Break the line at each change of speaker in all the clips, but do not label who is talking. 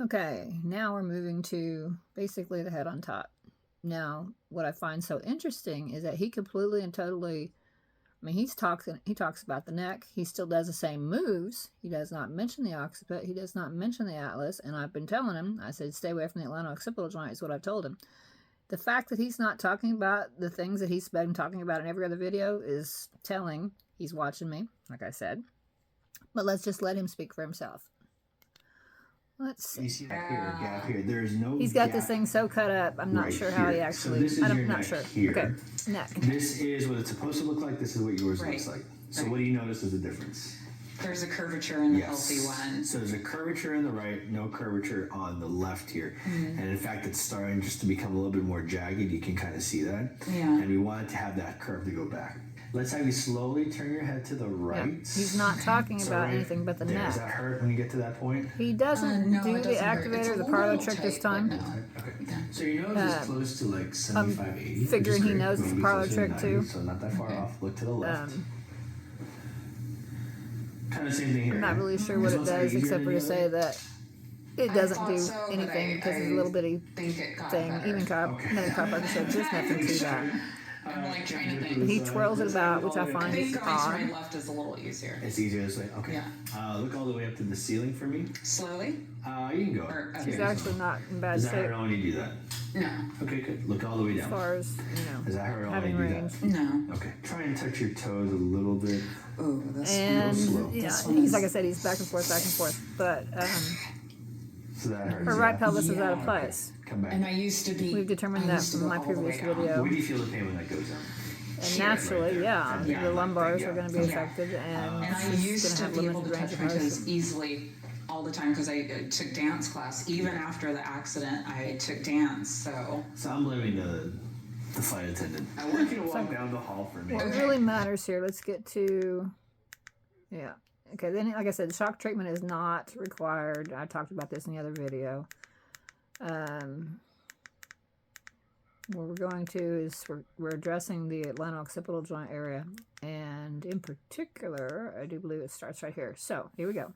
Okay, now we're moving to basically the head on top. Now, what I find so interesting is that he completely and totally, I mean, he talks about the neck. He still does the same moves. He does not mention the occiput. He does not mention the atlas. And I've been telling him, I said, stay away from the atlanto-occipital joint is what I've told him. The fact that he's not talking about the things that he's been talking about in every other video is telling. He's watching me, like I said. But let's just let him speak for himself. Let's see.
You see that here, gap here. There's no
He's got
gap
this thing so cut up. I'm not sure how he actually.
So
I'm not sure.
Here.
Okay, neck.
This is what it's supposed to look like. This is what yours looks like. So what do you notice is the difference?
There's a curvature in the healthy one.
So there's a curvature in the right, no curvature on the left here. And in fact, it's starting just to become a little bit more jagged. You can kind of see that.
Yeah.
And we want it to have that curve to go back. Let's have you slowly turn your head to the right.
Yeah. He's not talking about anything but the neck.
Does that hurt when you get to that point?
He doesn't do the activator, the parlor trick this time.
No. Okay. So your nose is close to like 75, 80.
Figuring he knows it's a parlor trick too.
So not that far off. Look to the left. Kind of same thing here.
I'm not really sure what it does, except for to say that it doesn't do anything because it's a little bitty thing. Even many chiropractors said there's nothing to that.
I'm like trying to think.
He twirls it about, which I find is odd.
Going left is a little easier.
It's easier this way. Okay.
Yeah.
Look all the way up to the ceiling for me.
Slowly?
You can go.
He's actually not in bad
Does that
shape.
hurt when you do that?
No.
Okay, good. Look all the way down.
As far as,
Does that hurt
having
when you
range.
do that?
No.
Okay. Try and touch your toes a little bit.
Oh, that's
and
slow.
Yeah, he's like I said, he's back and forth, But
So that hurts.
her right pelvis is out of place.
Come back.
And I used to be.
We've determined that from my previous video.
Where do you feel the pain when that goes down?
And naturally, the lumbars are going to be affected, and
And I
she's
used to
going to
be
have
able to
limited range
touch
of
my toes
motion.
easily all the time because I took dance class. Even after the accident, I took dance. So
I'm blaming the flight attendant. I want you to walk down the hall for me.
What really matters here, let's get to, okay, then like I said, the shock treatment is not required. I talked about this in the other video. What we're going to is we're addressing the atlanto-occipital joint area, and in particular, I do believe it starts right here. So here we go.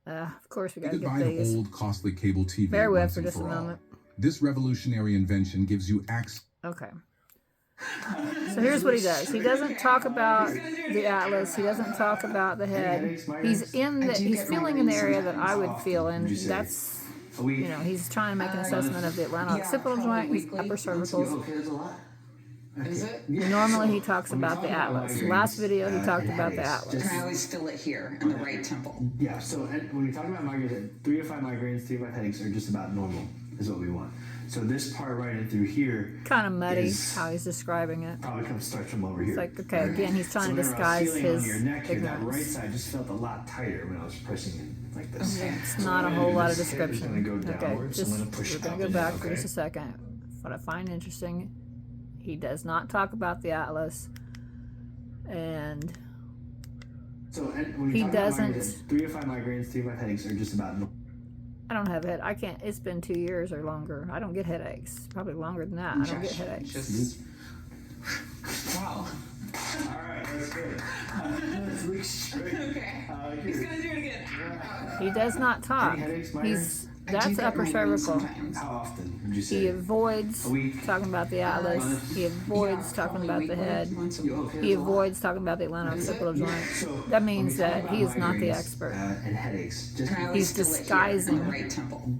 Of course, we got to get these.
Old, costly cable TV.
Bear with for just a moment.
This revolutionary invention gives you access.
Okay. So here's what he does. He doesn't talk about the atlas. He doesn't talk about the head. He's feeling in the area that I would feel in. That's, he's trying to make an assessment of the atlanto-occipital joint, his upper cervicals.
is it?
Normally he talks about the atlas. Last video he talked about the atlas.
And I always feel it here in the right temple.
Yeah, so when you're talking about migraines, 3 to 5 migraines, 3 to 5 headaches are just about normal, is what we want. So this part right in through here,
kind of muddy how he's describing it.
Probably starts from over here.
It's like, okay, again, he's trying to disguise his
on your neck here, that right
ignorance.
side just felt a lot tighter when I was pressing it like this.
It's not a whole lot of description.
Go
Okay,
downwards,
just,
I'm gonna push
we're going to go back for just a second. What I find interesting, he does not talk about the atlas, and
so when
he doesn't.
3 to 5 migraines, 3 to 5 headaches are just about normal.
I don't have head. I can't. It's been 2 years or longer. I don't get headaches. Probably longer than that. I don't get headaches.
Wow.
All right, that's good. Let's look straight.
Okay. He's gonna do it again.
He does not talk. That's upper cervical.
How often would you say?
He avoids talking about the atlas. He avoids talking about the head. He avoids talking about the atlanto-occipital joint. That means that he is not the expert.
And headaches.
He's disguising.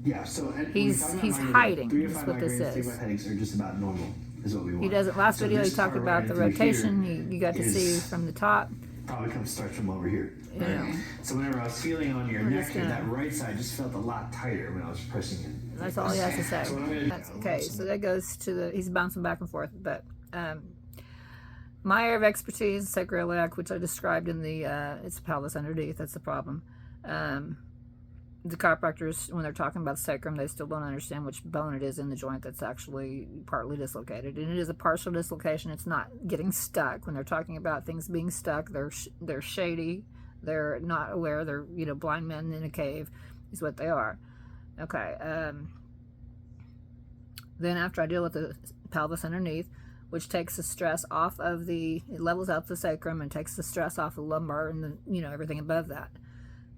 Yeah, so
he's hiding. Is what this is.
Headaches are just about normal. Is what we want.
He doesn't. Last video he talked about the rotation. You got to see from the top.
Probably starts from over here.
Yeah.
So whenever I was feeling on your neck here, that right side just felt a lot tighter when I was pressing it.
That's all he has to say. That's okay. So that goes to he's bouncing back and forth. But my area of expertise, sacro-iliac, which I described in the it's pelvis underneath. That's the problem. The chiropractors, when they're talking about the sacrum, they still don't understand which bone it is in the joint that's actually partly dislocated. And it is a partial dislocation. It's not getting stuck. When they're talking about things being stuck, they're shady. They're not aware. They're, blind men in a cave is what they are. Okay. Then after I deal with the pelvis underneath, which takes the stress off of it levels out the sacrum and takes the stress off the lumbar and everything above that.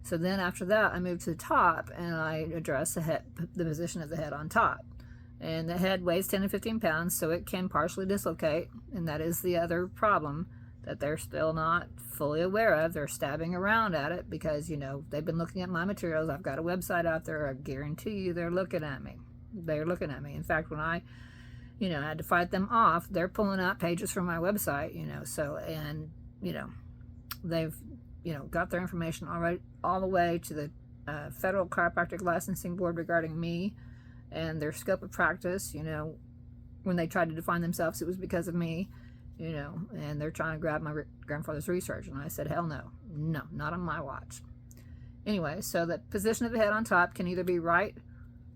So then after that, I moved to the top and I addressed the position of the head on top. And the head weighs 10 to 15 pounds, so it can partially dislocate. And that is the other problem that they're still not fully aware of. They're stabbing around at it because, you know, they've been looking at my materials. I've got a website out there. I guarantee you they're looking at me. They're looking at me. In fact, when I, you know, had to fight them off, they're pulling out pages from my website, you know. So, and, you know, they've, you know, got their information already all the way to the Federal Chiropractic Licensing Board regarding me and their scope of practice. You know, when they tried to define themselves, it was because of me, you know, and they're trying to grab my grandfather's research. And I said, hell no, not on my watch. Anyway, so the position of the head on top can either be right,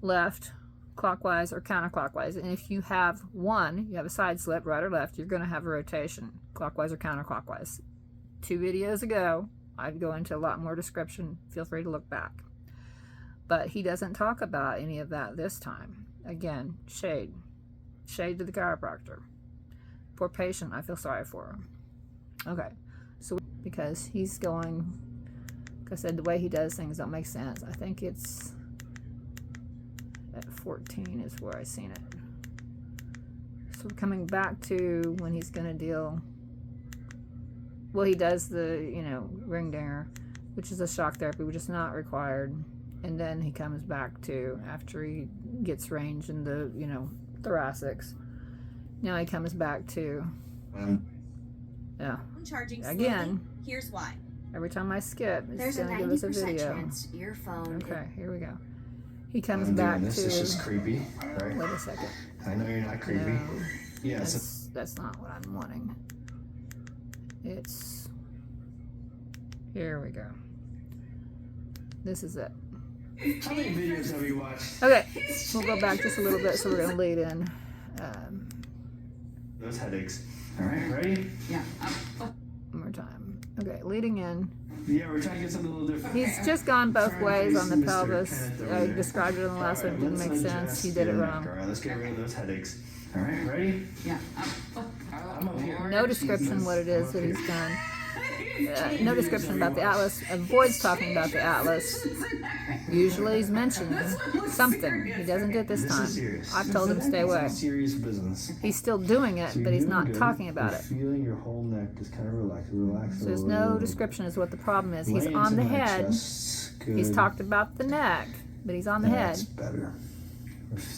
left, clockwise, or counterclockwise. And if you have you have a side slip, right or left, you're going to have a rotation, clockwise or counterclockwise. 2 videos ago, I'd go into a lot more description. Feel free to look back. But he doesn't talk about any of that this time. Again, shade to the chiropractor. Poor patient, I feel sorry for him. Okay, so because he's going, like I said, the way he does things don't make sense. I think it's at 14 is where I seen it. So coming back to when he's going to deal, well, he does the, you know, ring dinger, which is a shock therapy, which is not required. And then he comes back to, after he gets range in the, you know, thoracics. Now he comes back to, yeah.
I'm charging
again.
Slowly. Here's why.
Every time I skip, it's
There's a
going to give us a
90%
video.
chance your phone.
Okay, here we go. He comes
I'm
back
doing this.
to.
It's just creepy, right?
Wait a second.
I know you're not creepy.
No,
Yeah. So
that's not what I'm wanting. It's. Here we go. This is it.
how many videos have you watched?
Okay, we'll go back just a little bit, so we're going to lead in.
Those headaches. All right, ready?
Yeah.
One more time. Okay, leading in.
Yeah, we're trying to get something a little different.
He's just gone both
Trying to
ways
face
on the
Mr.
pelvis.
Kenneth over
I
there.
described it in the last one. It didn't
Let's
make sense.
adjust
He did it
your neck.
wrong.
All right, let's get rid of those headaches. All right, ready?
Yeah.
I'm up here.
No description what it is that he's done. No description about the atlas. Avoids talking about the atlas. Usually he's mentioned something. He doesn't do it this
This
time.
is serious.
I've told him to stay away.
This is serious business.
He's still doing it,
So
but he's
you're
not
doing good.
talking about
You're
it.
feeling your whole neck just kind of relax.
So there's no description as what the problem is. He's
Lay
on the
into my
head.
chest. Good.
He's talked about the neck, but he's on the head.
That's better.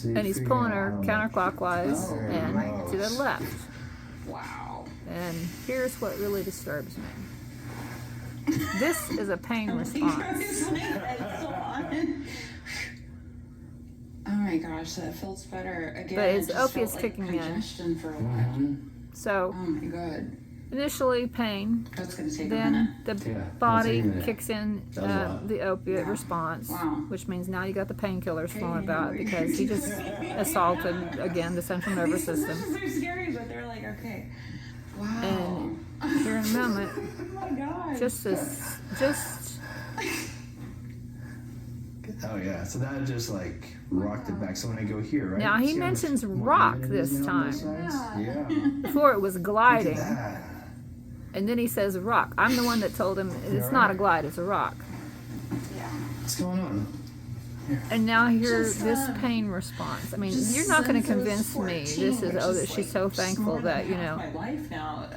And he's pulling her counterclockwise
Oh,
and
nice.
to the left.
Wow.
And here's what really disturbs me. This is a pain response.
Oh my gosh, that feels better. Again,
But it's
it just
opiates
felt like
kicking in.
congestion for a while.
So
Oh my god.
initially pain,
That's gonna take a minute.
then the
Yeah, that's
body
a minute.
kicks in
That's a lot.
the opiate
Yeah.
response,
Wow.
which means now you got the painkillers flowing
Okay,
about
anyway.
because he just assaulted again the central nervous
These
system.
positions are scary, but they're like, okay. Wow.
And here in a moment,
Oh my god.
just
Oh yeah, so that just like rocked it back. So when I go here, right?
Now, he
See how much
mentions
more
rock
even it is
this
now on those
time.
sides? Yeah.
before it was
Look
gliding,
at that.
and then he says rock. I'm the one that told him it's not a glide, it's a rock.
What's going on?
And now here,
Just,
this pain response. I mean,
Just
you're not going to
since I was
convince me.
14,
This is,
which
oh, that
like
she's so thankful
more than
that, you
half
know,
my life now,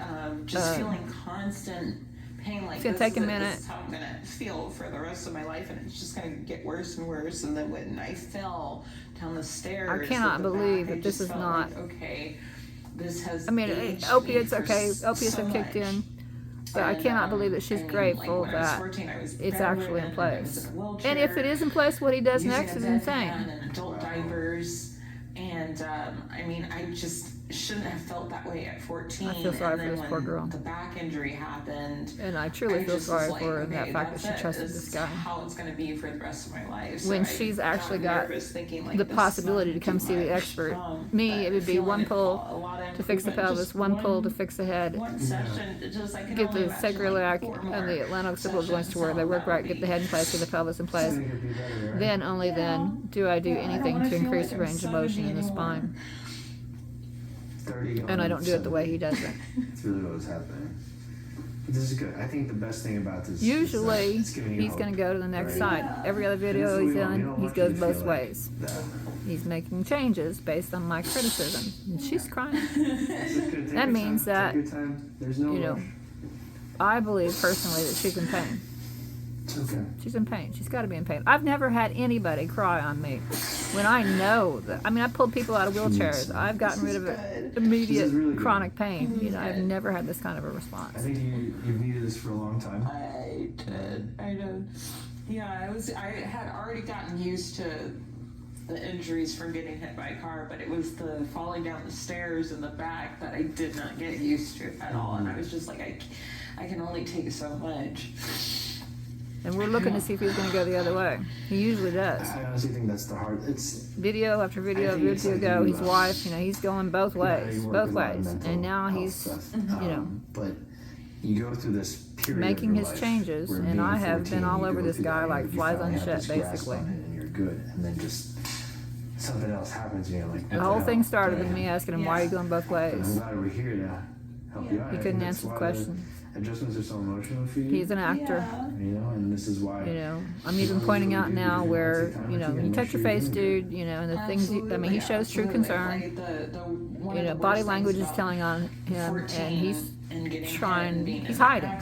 just feeling constant pain. Like
It's gonna
this
take a
is
minute.
This is how I'm gonna feel for the rest of my life, and it's just gonna get worse and worse. And then when I fell down the stairs,
I cannot
at the
believe
back,
that
I
this
just
is
felt
not-
like, okay. This has.
I mean,
aged me
opiates,
for
okay, opiates
so
have kicked
much.
in, but I
And,
cannot believe that she's
I mean,
grateful
like, when I was
that
14, I was
it's actually in
bedridden, I was
place.
in a wheelchair,
And if it is in place, what he does
using
next
a
is
bedpan
insane.
and adult diapers, and I mean, I just shouldn't have felt that way at 14.
I feel sorry
and
for
then
this poor
when
girl.
The back injury happened.
And I truly feel
just
sorry
was
for her
like,
and that
okay,
fact that
that's
she trusted
This
this
is
guy.
how it's going to be for the rest of my life. So
When
I
she's actually got
nervous thinking, like,
the
this is
possibility to
too
come see the
much.
expert. Me,
But
it would be
feeling
one
it
pull
a lot of
to fix the
improvement,
pelvis,
just
one pull to fix the head,
one session, it just I can
get
only
the
imagine,
sacro-iliac
like, 4
and
more
the atlanto-occipital joints to where
sessions,
they
so
work
that
right,
would
get the
be
head in place, get the pelvis in place.
It's gonna be better, right?
Then, only then, do I do
Yeah, I don't
anything
wanna
to
feel
increase
like
the
I'm
range of motion in the
70
spine.
30
And I
on
don't do it the way he
70.
does it.
That's really what was happening. This is good. I think the best thing about this
Usually,
is that it's giving you
he's
hope,
going to go to the next
right?
side. Every other
And
video
that's what
he's
we want. We
in,
don't
he
want you
goes
to
both
feel like
ways.
that.
He's making changes based on my criticism. And she's crying.
This is good. Take
That
your
means
time.
that,
Take your time. There's no
you know,
rush.
I believe personally that she's in pain.
It's okay.
She's in pain. She's got to be in pain. I've never had anybody cry on me when I know that. I mean, I pulled people out of wheelchairs. I've gotten rid of immediate
really good.
chronic pain. You know, I've never had this kind of a
I
response.
think you've needed this for a long time.
I did. Yeah, I had already gotten used to the injuries from getting hit by a car, but it was the falling down the stairs in the back that I did not get used to at all. And I was just like, I can only take so much.
And we're looking to see if he's going to go the other way. He usually does.
I honestly think that's the hard. It's
Video after video,
I think it's like
go.
you,
His wife, you know, he's going both ways,
you work
both
with a lot of
ways.
mental
And now
health
he's,
stuff.
you know,
But you go through this period
making
of your
his
life
changes,
where
and
being
I have
14,
been all
you
over
go
this
through
guy
that,
like
you
flies
finally
on
have
shit,
this grasp
basically.
on it and you're good, and then just something else happens, and you're like,
The whole thing started with me asking him, why are you going both
But I'm
ways?
glad we're here to help you out.
He
I
couldn't
think that's
answer the
why
question.
Adjustments are so emotional for you.
He's an actor.
You know, and this is why.
You know, I'm even pointing out now where, you know, when you touch your face, dude, you know, and the things, I mean, he shows true concern. You know, body language is telling on him, and he's trying, he's hiding.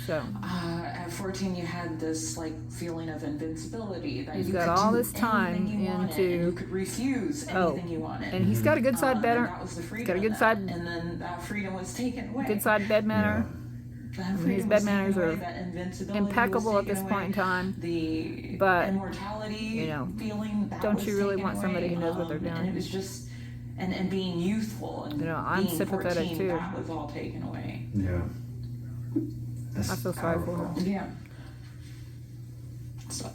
So,
At 14, you had this like feeling of invincibility that
he's
you
got
could
all
do
this time
anything you wanted,
into,
and you could refuse anything you wanted.
and he's got a good side
And
better,
that was the
he's
freedom
got a good
of
side,
that. And then that freedom was taken away.
good side bed manner.
That
His
freedom
bed
was taken
manners
away,
are
that invincibility
impeccable
was
at this
taken
point in
away,
time.
The
But,
immortality,
you know,
feeling that
don't
was
you really
taken
want somebody
away,
who knows what they're
And
doing?
it was just, and being youthful and
You know, I'm
being
sympathetic
14,
too.
that was all taken away.
Yeah. That's
I feel sorry for her.
powerful.
Yeah. So,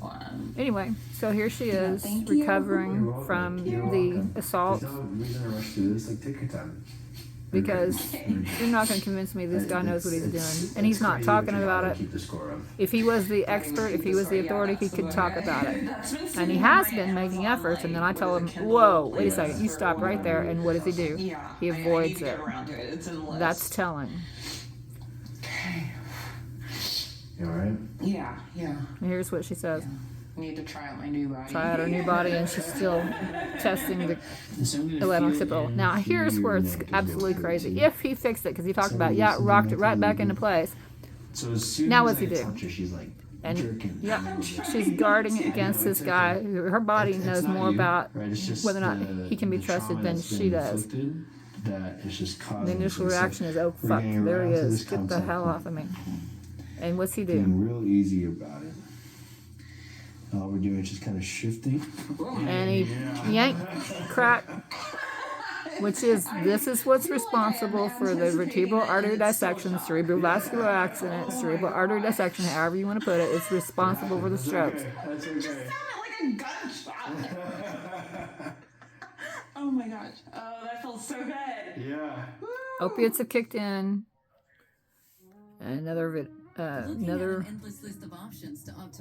Anyway, so here she is,
thank you.
You're
recovering
welcome.
from
You're
the
welcome.
assault,
There's no reason to rush through this. Like, take your time.
because you're not going to convince me this guy knows what he's doing. And he's not
crazy,
talking
but you
about
gotta
it.
keep the score up.
If he was the expert, if he was the authority, he could talk about it. And he has been making efforts, and then I told him, whoa, wait a second, you stop right there, and what does he do?
Yeah,
He
I need
avoids
to
it.
get around to it. It's in the list.
That's telling.
Okay.
You alright?
Yeah.
And here's what she says.
Need to try out my new body.
Try out her new body, and she's still testing the atlanto-occipital. Now, here's where it's absolutely crazy. If he fixed it, because he talked about, yeah, rocked it right back into place.
So as soon
Now
as
what's he
I
do?
touch her, she's like
And
jerking.
yeah, she's guarding against this guy. Her body
It's
knows
not
more
you,
about
right? It's just
whether or not
the-
he can be
the
trusted
trauma
than
that's
she
been
does.
inflicted That is just causing
The initial
this,
reaction is, oh
we're
fuck,
getting
there he
around to
is.
this
Get the
concept
hell
of
off of me. And what's he do?
being real easy about it. All we're doing is just kind of shifting.
And he yank, crack, which is, this is what's responsible for the vertebral artery dissection, cerebrovascular accident, cerebral artery dissection, however you want to put it. It's responsible for the strokes.
That's
It just sounded like a gunshot. Oh my gosh. Oh, that feels so good.
Yeah.
Opiates have kicked in. Another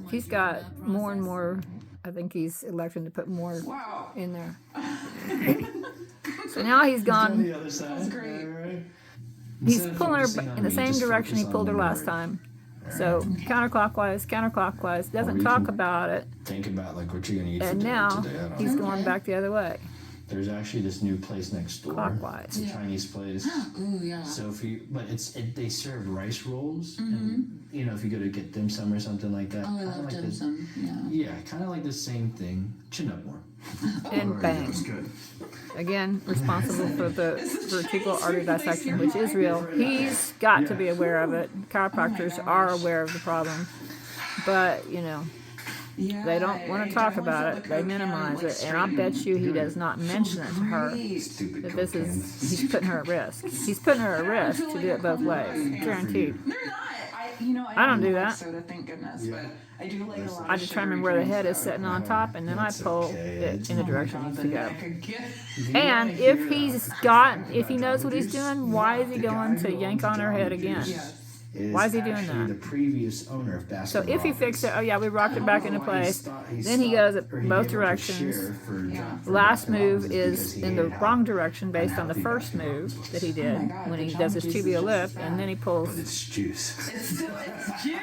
he's got more and more. I think he's electing to put more
Wow.
in there. So now he's gone.
The other side.
That's great.
All right.
He's
Instead of
pulling her
focusing on
in the
me,
same
just
direction he
focus
pulled her
on the
last
word.
time. So counterclockwise. Doesn't
you
talk
can
about it.
Think about like what you're gonna eat
And
for dinner
now
today. I don't
he's
know.
going back the other way.
There's actually this new place next door.
Clockwise.
It's a Chinese place.
Ooh, yeah.
So if you, but they serve rice rolls, and you know if you go to get dim sum or something like that.
Oh, I
kinda
love
like
dim
this-
sum. Yeah.
Yeah, kind of like the same thing. Chin up more.
And bang.
That's good.
Again, responsible for the vertebral artery dissection, which is real. He's got to be aware of it. Chiropractors are aware of the problem. But, you know,
Yeah,
they don't want to talk about it. They minimize it. And I bet you he does not mention it to her.
Stupid
That this
cocaine.
is, he's putting her at risk. He's putting her at risk to do it both ways. Guaranteed.
They're not.
I don't do
like
that.
soda, thank goodness.
Yeah.
But I do like a lot
I
of
determine
sugary
where the
drinks,
head is
though.
sitting on top, and then I
That's
pull
okay.
it in the direction it needs to go.
You
And
wanna
if
hear
he's
that?
got, if he knows what he's doing, why is he going to yank on her head again?
Yes.
Why is he doing
actually
that?
the previous owner of
So
Baskin
if he fixed it, oh yeah, we rocked it back into place. Then he goes at both directions. Last move is in the wrong direction based on the first move that he did
God,
when
the
he does his
Jamba Juice is
tibial
just
lift,
as
and then he pulls.
But it's juice.
It's juice.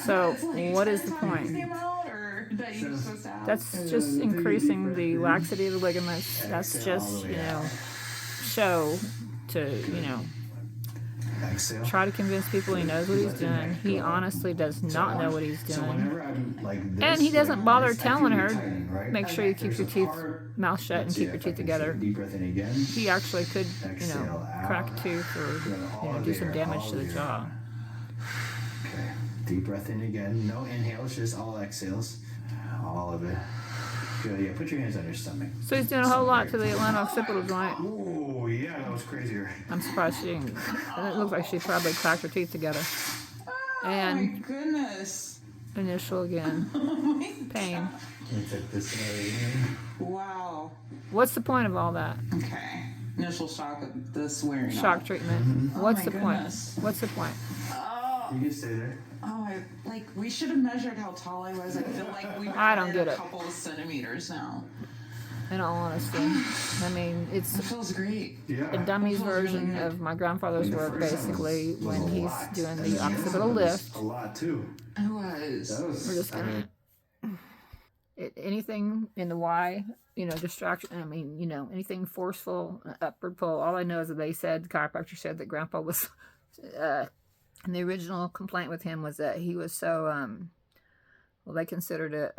So
It's like
what is
10
the
times
point?
the amount, or that you're supposed to have.
That's just increasing the laxity of the ligaments. That's just, show to,
Exhale.
try to convince people he knows what he's doing. He honestly does not know what he's
So
doing.
whenever I'm like this,
And he doesn't
like
bother
this, I
telling
feel
her,
it tightening, right?
make sure you keep
There's
your
a
teeth,
part-
mouth shut, and
Let's
keep
see
your
if I
teeth
can
together.
take a deep breath in again.
He actually could,
Exhale out.
crack a tooth or, do some damage to the jaw.
Okay. Deep breath in again. No inhales, just all exhales. All of it. Good. Yeah, put your hands on your stomach.
So he's doing a whole lot to the atlanto-occipital joint.
Oh, yeah, that was crazier.
I'm surprised she didn't. It looks like she probably cracked her teeth together.
Oh
And
my goodness.
initial again.
Oh my
Pain.
Let me take this
Wow.
What's the point of all that?
Okay. Initial shock of this wearing
Shock
off.
treatment. What's
my
the
goodness.
point? What's the point?
You can stay there.
Oh, we should have measured how tall I was. I feel like we've
I don't
added
get
a
it.
couple of centimeters now.
In all honesty, I mean, it's
It feels great.
Yeah.
a dummy's
That feels really
version
good.
of my grandfather's
The
work,
first time
basically,
was
when
a
he's
lot.
doing
And
the
then
occipital
was
lift.
A lot too.
I was.
That was.
We're just gonna anything in the Y, distraction. I mean, anything forceful, upward pull. All I know is that they said, the chiropractor said that Grandpa was, and the original complaint with him was that he was so, well, they considered it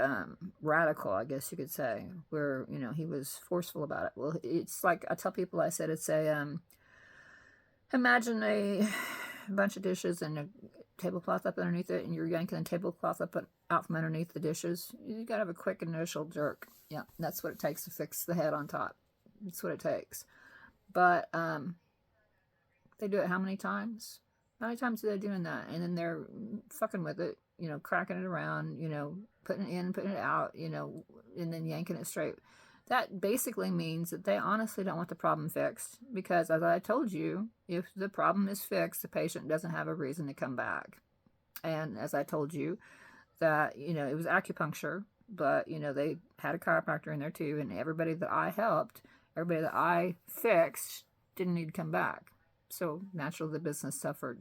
radical, I guess you could say, where, he was forceful about it. Well, it's like, I tell people, I said, it's a, imagine a bunch of dishes and a tablecloth up underneath it, and you're yanking the tablecloth out from underneath the dishes. You gotta have a quick initial jerk. Yeah, that's what it takes to fix the head on top. That's what it takes. But they do it how many times? How many times are they doing that? And then they're fucking with it, cracking it around, putting it in, putting it out, and then yanking it straight. That basically means that they honestly don't want the problem fixed, because as I told you, if the problem is fixed, the patient doesn't have a reason to come back. And as I told you, that, it was acupuncture, but, they had a chiropractor in there too, and everybody that I helped, everybody that I fixed didn't need to come back. So naturally the business suffered.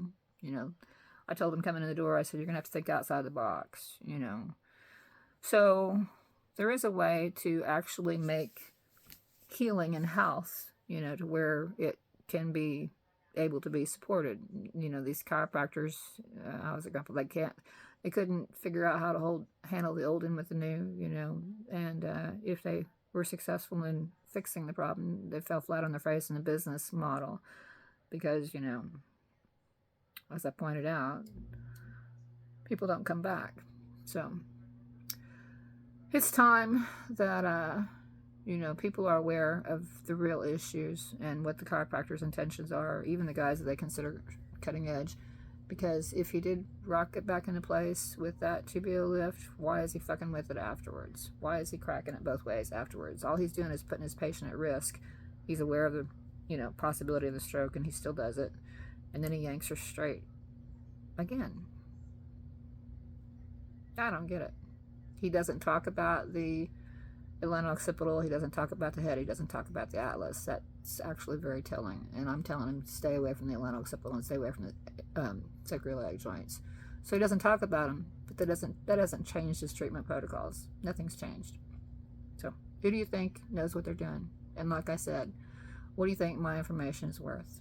I told them coming in the door, I said, you're gonna have to think outside the box, So there is a way to actually make healing and health, to where it can be able to be supported. These chiropractors, how was it going? They couldn't figure out how to handle the old in with the new, and if they were successful in fixing the problem, they fell flat on their face in the business model, because, as I pointed out, people don't come back. So it's time that, people are aware of the real issues and what the chiropractor's intentions are, even the guys that they consider cutting edge. Because if he did rock it back into place with that tibial lift, why is he fucking with it afterwards? Why is he cracking it both ways afterwards? All he's doing is putting his patient at risk. He's aware of the, possibility of the stroke, and he still does it. And then he yanks her straight again. I don't get it. He doesn't talk about the atlanto-occipital. He doesn't talk about the head. He doesn't talk about the atlas. That's actually very telling. And I'm telling him to stay away from the atlanto-occipital and stay away from the sacro-iliac joints. So he doesn't talk about them, but that doesn't change his treatment protocols. Nothing's changed. So who do you think knows what they're doing? And like I said, what do you think my information is worth?